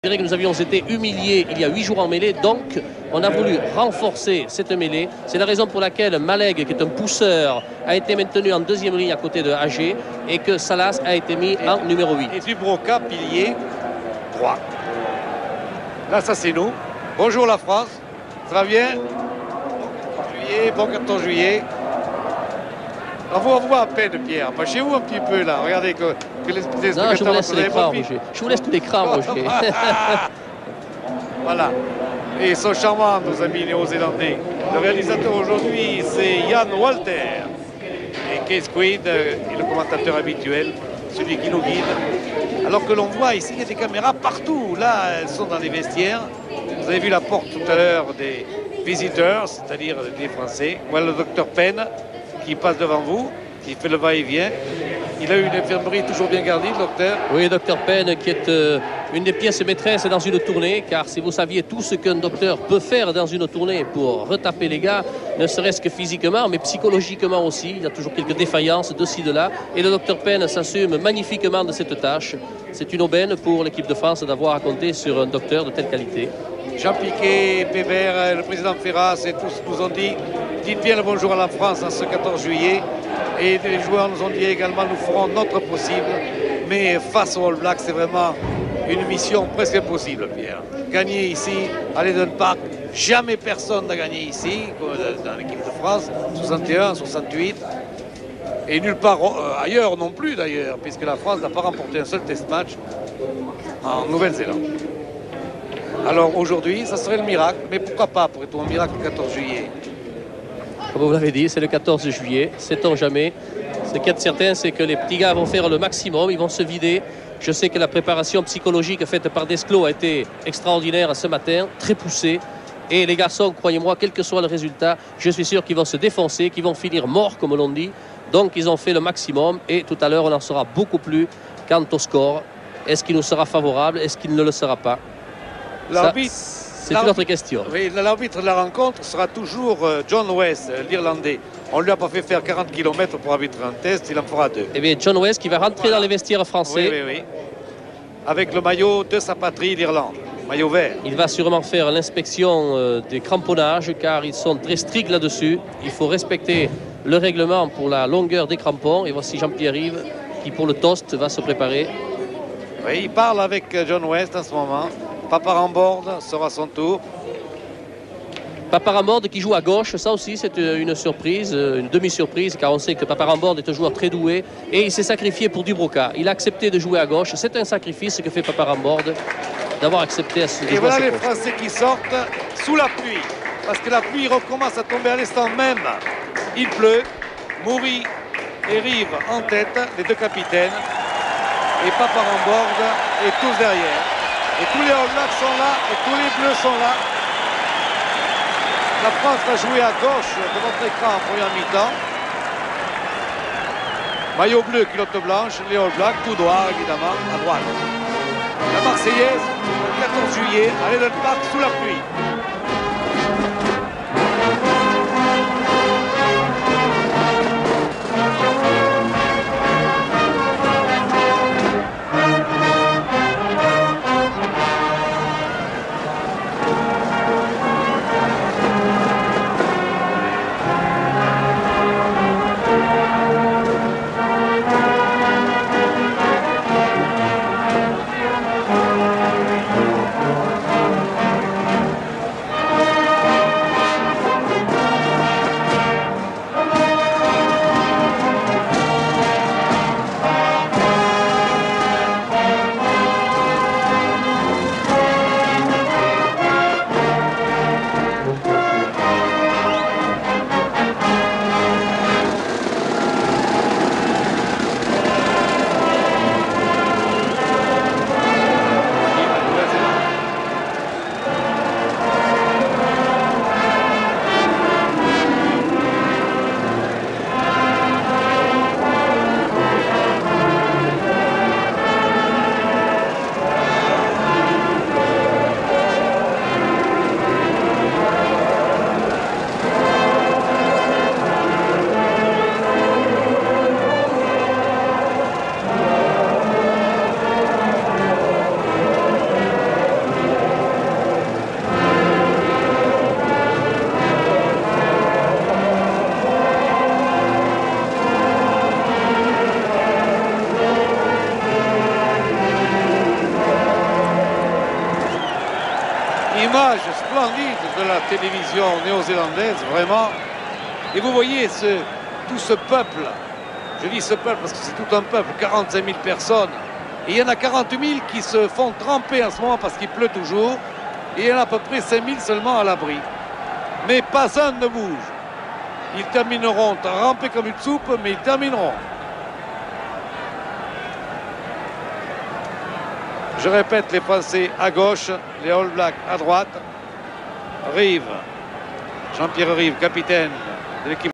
Je dirais que nous avions été humiliés il y a 8 jours en mêlée, donc on a voulu renforcer cette mêlée. C'est la raison pour laquelle Malek, qui est un pousseur, a été maintenu en deuxième ligne à côté de AG et que Salas a été mis en numéro 8. Et Dubroca, pilier droit. Là, ça c'est nous. Bonjour la France, ça va bien? Bon 14 juillet. On vous voit à peine, Pierre. Chez vous un petit peu là. Regardez que les non, je vous laisse l'écran, Roger. Je vous laisse l'écran, Roger. Voilà. Et ils sont charmants, nos amis néo-zélandais. Le réalisateur aujourd'hui, c'est Ian Walter. Et Kees Quaid est le commentateur habituel, celui qui nous guide. Alors que l'on voit ici, il y a des caméras partout. Là, elles sont dans les vestiaires. Vous avez vu la porte tout à l'heure des visiteurs, c'est-à-dire des Français. Voilà le docteur Penn qui passe devant vous, qui fait le va-et-vient. Il a eu une infirmerie toujours bien garnie, le docteur. Oui, docteur Penn, qui est une des pièces maîtresses dans une tournée, car si vous saviez tout ce qu'un docteur peut faire dans une tournée pour retaper les gars, ne serait-ce que physiquement, mais psychologiquement aussi, il y a toujours quelques défaillances de ci, de là, et le docteur Penn s'assume magnifiquement de cette tâche. C'est une aubaine pour l'équipe de France d'avoir à compter sur un docteur de telle qualité. Jean Piquet, Pébert, le président Ferras et tous nous ont dit dites bien le bonjour à la France en ce 14 juillet. Et les joueurs nous ont dit également nous ferons notre possible. Mais face aux All Blacks, c'est vraiment une mission presque impossible, Pierre. Gagner ici à l'Eden Park, jamais personne n'a gagné ici, dans l'équipe de France, 61, 68. Et nulle part ailleurs non plus d'ailleurs, puisque la France n'a pas remporté un seul test match en Nouvelle-Zélande. Alors aujourd'hui, ça serait le miracle, mais pourquoi pas, pourrait-on un miracle le 14 juillet? Comme vous l'avez dit, c'est le 14 juillet, sait-on jamais. Ce qui est certain, c'est que les petits gars vont faire le maximum, ils vont se vider. Je sais que la préparation psychologique faite par Desclos a été extraordinaire ce matin, très poussée. Et les garçons, croyez-moi, quel que soit le résultat, je suis sûr qu'ils vont se défoncer, qu'ils vont finir morts, comme l'on dit. Donc ils ont fait le maximum et tout à l'heure, on en saura beaucoup plus quant au score. Est-ce qu'il nous sera favorable? Est-ce qu'il ne le sera pas? C'est une autre question. Oui, l'arbitre de la rencontre sera toujours John West, l'Irlandais. On ne lui a pas fait faire 40 km pour arbitrer un test, il en fera 2. Eh bien, John West qui va rentrer dans les vestiaires français. Oui. Avec le maillot de sa patrie, l'Irlande. Maillot vert. Il va sûrement faire l'inspection des cramponnages car ils sont très stricts là-dessus. Il faut respecter le règlement pour la longueur des crampons. Et voici Jean-Pierre Yves qui, pour le toast, va se préparer. Oui, il parle avec John West en ce moment. Papa Rambord sera son tour. Papa Rambord qui joue à gauche, ça aussi c'est une surprise, une demi-surprise, car on sait que Papa Rambord est un joueur très doué et il s'est sacrifié pour Dubroca. Il a accepté de jouer à gauche. C'est un sacrifice que fait Papa Rambord d'avoir accepté à ce Et voilà les Français qui sortent sous la pluie, parce que la pluie recommence à tomber à l'instant même. Il pleut, Moury et Rive en tête, les deux capitaines, et Papa Rambord est tous derrière. Et tous les All Blacks sont là, et tous les Bleus sont là. La France va jouer à gauche de votre écran en première mi-temps. Maillot bleu, culotte blanche, les All Blacks, tout droit évidemment, à droite. La Marseillaise, le 14 juillet, à l'Eden Park, sous la pluie. Image splendide de la télévision néo-zélandaise, vraiment. Et vous voyez tout ce peuple. Je dis ce peuple parce que c'est tout un peuple, 45 000 personnes. Et il y en a 40 000 qui se font tremper en ce moment parce qu'il pleut toujours. Et il y en a à peu près 5 000 seulement à l'abri. Mais pas un ne bouge. Ils termineront trempés comme une soupe, mais ils termineront. Je répète, les Français à gauche, les All Blacks à droite. Rive, Jean-Pierre Rive, capitaine de l'équipe.